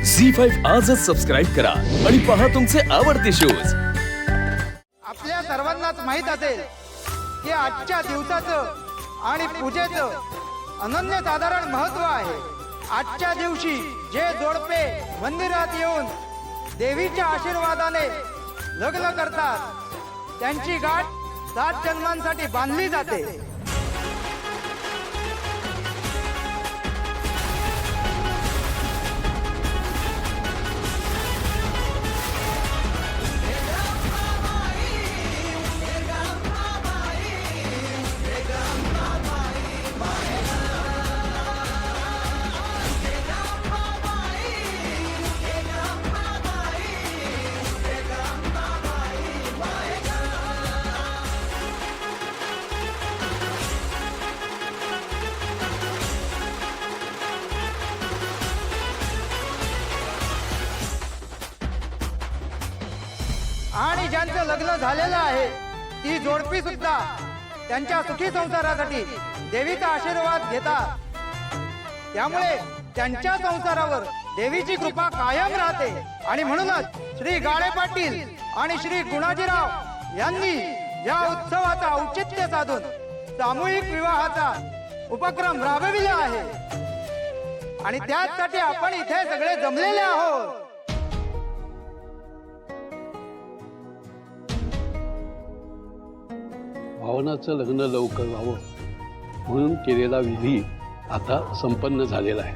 झी5 आजच सबस्क्राईब करा आणि पहा तुमचे आवडते शोज। आपल्या सर्वांनाच माहित असेल की आजच्या दिवसाचं आणि पूजेचं अनन्यसाधारण महत्त्व आहे। आजच्या दिवशी जे जोडपे मंदिरात येऊन देवीच्या आशीर्वादाने लग्न करतात त्यांची गाठ 7 जन्मांसाठी बांधली जाते। आणि ज्यांचं लग्न झालेलं आहे ती जोडपी सुद्धा त्यांच्या सुखी संसारासाठी देवीचा आशीर्वाद घेतात। त्यामुळे त्यांच्या संसारावर देवीची कृपा कायम राहते। आणि म्हणूनच श्री गाळे पाटील आणि श्री गुणाजीराव यांनी या उत्सवाचा औचित्य साधून सामूहिक विवाहाचा उपक्रम राबविला आहे आणि त्यासाठी आपण इथे सगळे जमलेले आहोत। भावनाचं लग्न लवकर व्हावं म्हणून केलेला विधी आता संपन्न झालेला आहे।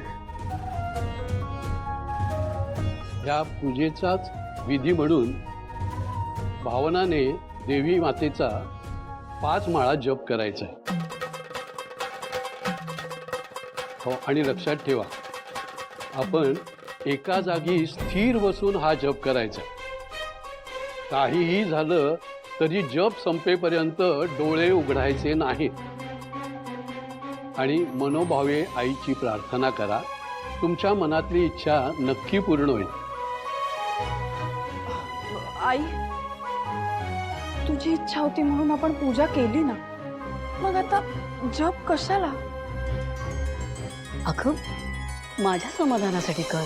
या पूजेचाच विधी म्हणून भावनाने देवी मातेचा 5 माळा जप करायचा आहे। हो, आणि लक्षात ठेवा आपण एका जागी स्थिर बसून हा जप करायचा। काहीही झालं तरी जप संपेपर्यंत डोळे उघडायचे नाहीत आणि मनोभावे आईची प्रार्थना करा। तुमच्या मनातली इच्छा नक्की पूर्ण होईल। आई, तुझी इच्छा होती म्हणून आपण पूजा केली ना, मग आता जप कशाला? अगं माझ्या समाधानासाठी कर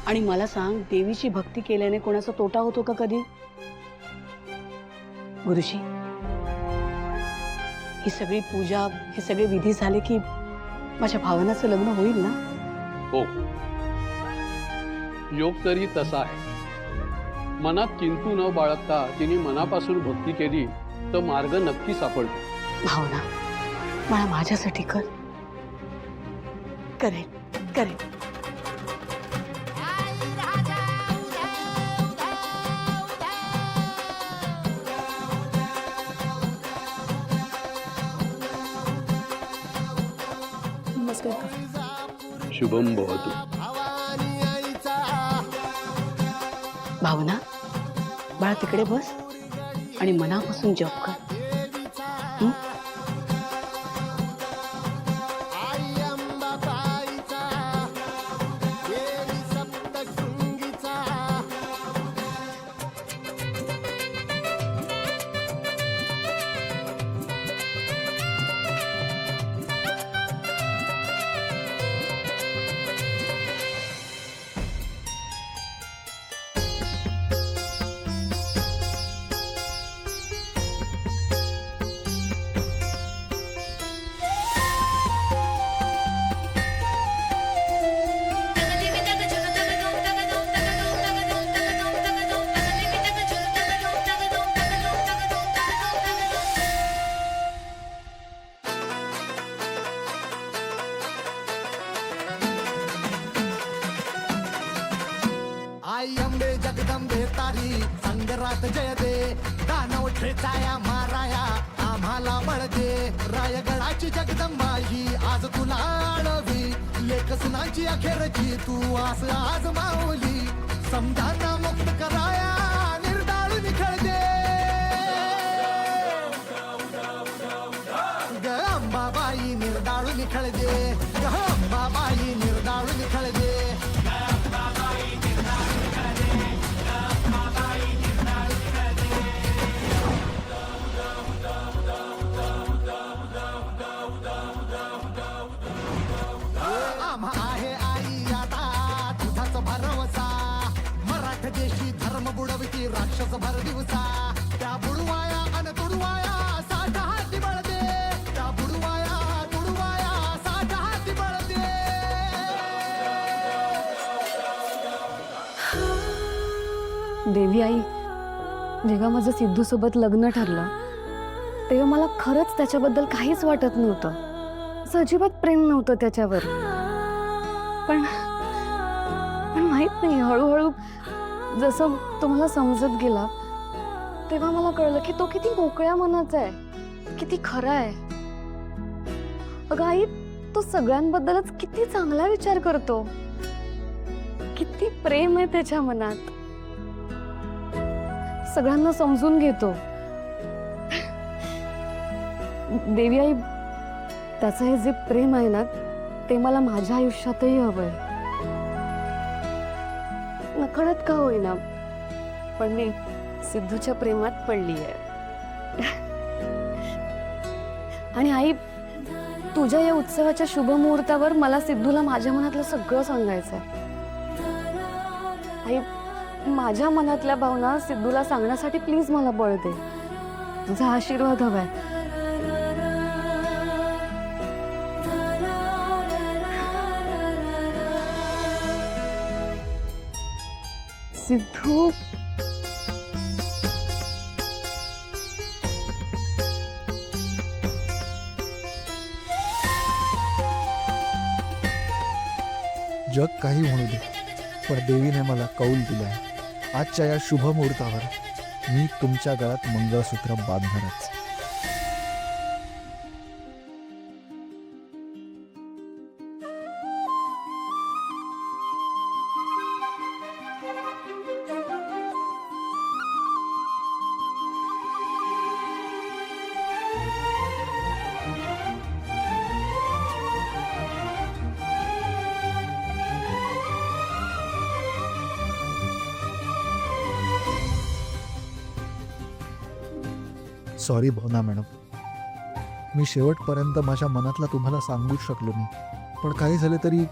आणि मला सांग, देवीची भक्ती केल्याने कोणाचा तोटा होतो का कधी? गुरुजी, ही सगळी पूजा, हे सगळे विधी झाले की माझ्या भावनाचं लग्न होईल ना? हो, योग तरी तसा आहे। मनात किंतु न बाळगता तिने मनापासून भक्ती केली तर मार्ग नक्की सापडतो। भावना, मला माझ्यासाठी कर, करेन करेन। शुभम भवतु। भावना, बाळा तिकडे बस आणि मनापासून जप कर। आई अंबे जगदंबे तारी संगरात जय दे, दानव ठेचाया माराया आम्हाला बळ दे। रायगडाची जगदंबा ही आज तुला आळवी, लेख सुनांची अखेरची तू आस आज माऊली। समजांना मुक्त कराया निर्दाळ निखळ दे, ग अंबाबाई निर्दाळ निखळ दे, ग अंबाबाई निर्दाळ निखळ दे। आम्हा आहे आई आता तुझाच भरव देशी धर्म बुडविती राक्षस भर दिवसा त्या बुडवाया अन तुडवाया साठा हाती बळदे त्या बुडवाया तुडवाया साठा हाती बळदे देवी आई, जेव्हा माझं सिद्धू सोबत लग्न ठरलं तेव्हा मला खरंच त्याच्याबद्दल काहीच वाटत नव्हतं. असं अजिबात प्रेम नव्हतं त्याच्यावर. पण माहित नाही, हळूहळू जसं तो मला समजत गेला तेव्हा मला कळलं की तो किती मोकळ्या मनाचा आहे, किती खरा आहे. अगं आई, तो सगळ्यांबद्दलच किती चांगला विचार करतो, किती प्रेम आहे त्याच्या मनात, सगळ्यांना समजून घेतो. देवी आई, त्याचं हे जे प्रेम आहे ना ते मला माझ्या आयुष्यातही हवंय. नकळत का होईना पण मी सिद्धूच्या प्रेमात पडली आहे. आणि आई, तुझ्या या उत्सवाच्या शुभ मुहूर्तावर मला सिद्धूला माझ्या मनातलं सगळं सांगायचंय. आई, माझ्या मनातल्या भावना सिद्धूला सांगण्यासाठी प्लीज मला बळ दे. तुझा आशीर्वाद हवाय. सिद्धू, जग काही म्हणू दे, पण देवीने मला कौल दिलाय. आजच्या या शुभ मुहूर्तावर मी तुमच्या गळ्यात मंगळसूत्र बांधणारच. सॉरी भावना मॅडम, मी शेवटपर्यंत माझ्या मनातला तुम्हाला सांगूच शकलो नाही. पण काही झाले तरी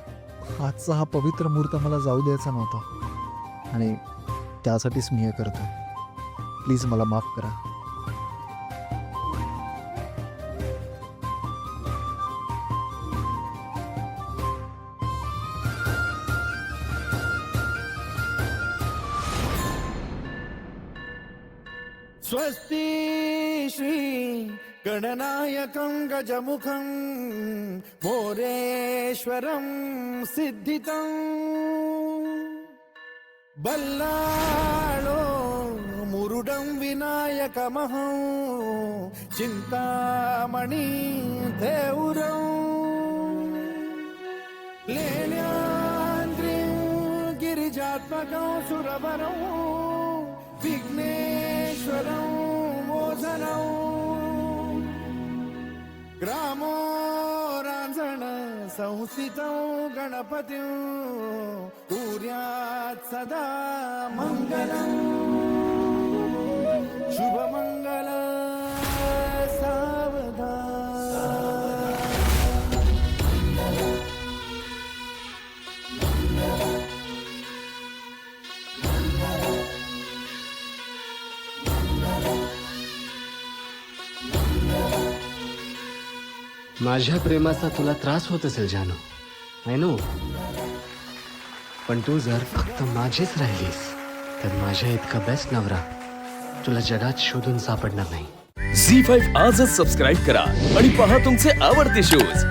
आजचा हा पवित्र मुहूर्त मला जाऊ द्यायचा नव्हता आणि त्यासाठीच मी हे करतो. प्लीज मला माफ करा. स्वस्ति श्री गणनायकं गजमुखं मोरेश्वरं सिद्धितं बल्लाळो मुरुडं विनायकमहं चिन्तामणि देउरं लेल्याद्रिं गिरिजात्मकं सुरवरं विघ्नेश्वरं मोचनं ग्रामो रांझण संस्थितं गणपतिं कुर्यात् सदा मङ्गलं शुभमङ्गल सावधान. माझ्या प्रेमाचा तुला त्रास होत असेल जानू, आय नो. पण तू जर फक्त माझीच राहिलीस तर माझ्या इतका बेस्ट नवरा तुला जगात शोधून सापडणार नाही. झी5 आजच सबस्क्राईब करा आणि पहा तुमचे आवडते शोज